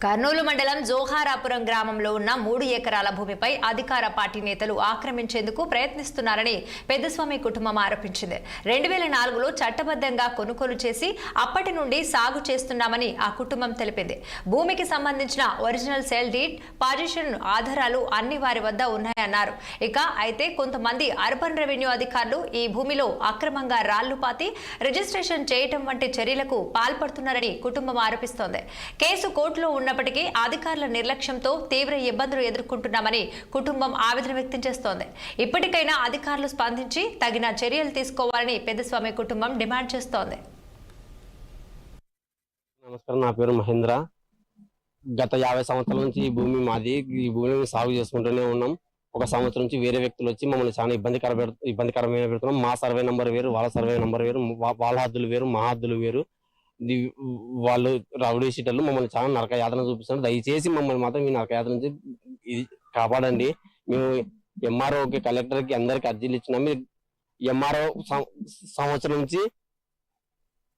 కర్నూలు మండలం జోహారాపురం గ్రామంలో ఉన్న 3 ఎకరాల భూమిపై అధికార పార్టీ నేతలు ఆక్రమించేందుకు ప్రయత్నిస్తున్నారని పెద్దస్వామి కుటుంబం ఆరోపించింది. 2004లో చట్టబద్ధంగా కొనుగోలు చేసి అప్పటి నుండి సాగు చేస్తున్నామని ఆ కుటుంబం తెలిపింది. భూమికి సంబంధించిన ఒరిజినల్ సేల్ డీడ్, పాజిషన్ ఆధారాలు అన్ని వారి వద్ద ఉన్నాయన్నారు. అయితే కొంతమంది అర్బన్ రెవెన్యూ అధికారులు ఈ భూమిలో అక్రమంగా రాళ్లు పాతి రిజిస్ట్రేషన్ చేయటం వంటి చర్యలకు పాల్పడుతున్నారని కుటుంబం ఆరోపిస్తోంది. కేసు కోర్టులో ఉన్నప్పటికీ అధికారుల నిర్లక్ష్యంతో తీవ్ర ఇబ్బందులు ఎదుర్కొంటున్నామని కుటుంబం ఆవేదన వ్యక్తం చేస్తోంది. ఇప్పటికైనా అధికారులు స్పందించి తగిన చర్యలు తీసుకోవాలని పెద్దస్వామి కుటుంబం డిమాండ్ చేస్తోంది. నమస్కారం, నా పేరు మహేంద్ర. గత 50 సంవత్సరాల నుంచి ఈ భూమి మాది. ఈ భూమిని సాగు చేసుకుంటూనే ఉన్నాం. ఒక సంవత్సరం నుంచి వేరే వ్యక్తులు వచ్చి మమ్మల్ని చాలా ఇబ్బందికరమైన పెడుతున్నాం. మా సర్వే నంబర్ వేరు, వాళ్ళ సర్వే నంబర్ వేరు, వాళ్ళ హద్దులు వేరు, మా హద్దులు వేరు. వాళ్ళు రౌడీ షీటర్లు మమ్మల్ని చాలా నరక యాతన చూపిస్తున్నారు. దయచేసి మమ్మల్ని మాత్రం ఈ నరక యాతన నుంచి ఇది కాపాడండి. మేము ఎంఆర్ఓకి, కలెక్టర్కి అందరికి అర్జీలు ఇచ్చినాం. ఎంఆర్ఓ సంవత్సరం నుంచి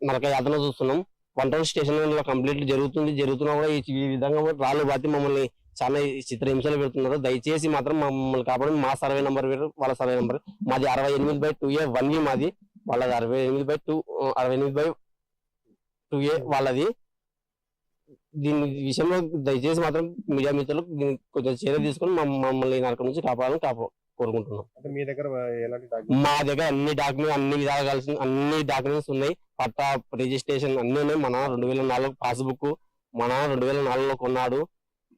నరక యాతన చూస్తున్నాం. 1 టౌన్ స్టేషన్ కంప్లీట్ జరుగుతున్నా కూడా ఈ విధంగా రాళ్ళు బాతి మమ్మల్ని చాలా చిత్రహింసలు పెడుతున్నారు. దయచేసి మాత్రం మమ్మల్ని కాపాడండి. మా సర్వే నంబర్ వేరు, వాళ్ళ సర్వే నంబర్. మాది 68/2A 1E మాది, వాళ్ళది 68/2A వాళ్ళది. దీని విషయంలో దయచేసి మాత్రం మీడియా మిత్రులు కొంచెం చర్య తీసుకొని మమ్మల్ని నరకం నుంచి కాపాడాలని కోరుకుంటున్నాం. మా దగ్గర అన్ని విధాలు కలిసి అన్ని డాక్యుమెంట్స్ ఉన్నాయి. పట్టా, రిజిస్ట్రేషన్ అన్ని ఉన్నాయి. మన 2004 పాస్బుక్ మన 2004లో కొన్నాడు.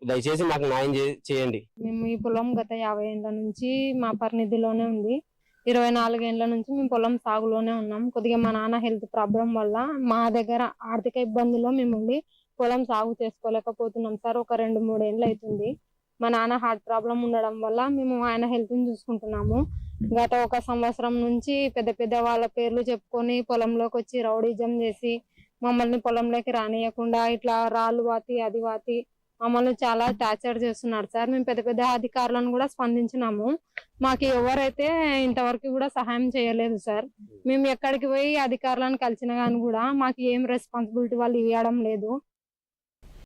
దయచేసి మాకు న్యాయం చేయండి. మేము ఈ పొలం గత 50 ఏళ్ల నుంచి మా పరినిధిలోనే ఉంది. 24 ఏళ్ల నుంచి మేము పొలం సాగులోనే ఉన్నాం. కొద్దిగా మా నాన్న హెల్త్ ప్రాబ్లం వల్ల మా దగ్గర ఆర్థిక ఇబ్బందుల్లో మేము ఉండి పొలం సాగు చేసుకోలేకపోతున్నాం సార్. ఒక 2-3 ఏళ్ళు అవుతుంది. మా నాన్న హార్ట్ ప్రాబ్లం ఉండడం వల్ల మేము ఆయన హెల్త్ ని చూసుకుంటున్నాము. గత 1 సంవత్సరం నుంచి పెద్ద వాళ్ళ పేర్లు చెప్పుకొని పొలంలోకి వచ్చి రౌడీజం చేసి మమ్మల్ని పొలంలోకి రానియకుండా ఇట్లా రాళ్ళు వాతి అది వాతి మమ్మల్ని చాలా టార్చర్ చేస్తున్నారు సార్. మేము పెద్ద అధికారులను కూడా స్పందించినాము. మాకు ఎవరైతే ఇంతవరకు కూడా సహాయం చేయలేదు సార్. మేము ఎక్కడికి పోయి అధికారులను కలిసినా కానీ కూడా మాకు ఏం రెస్పాన్సిబిలిటీ వాళ్ళు ఇవ్వడం లేదు.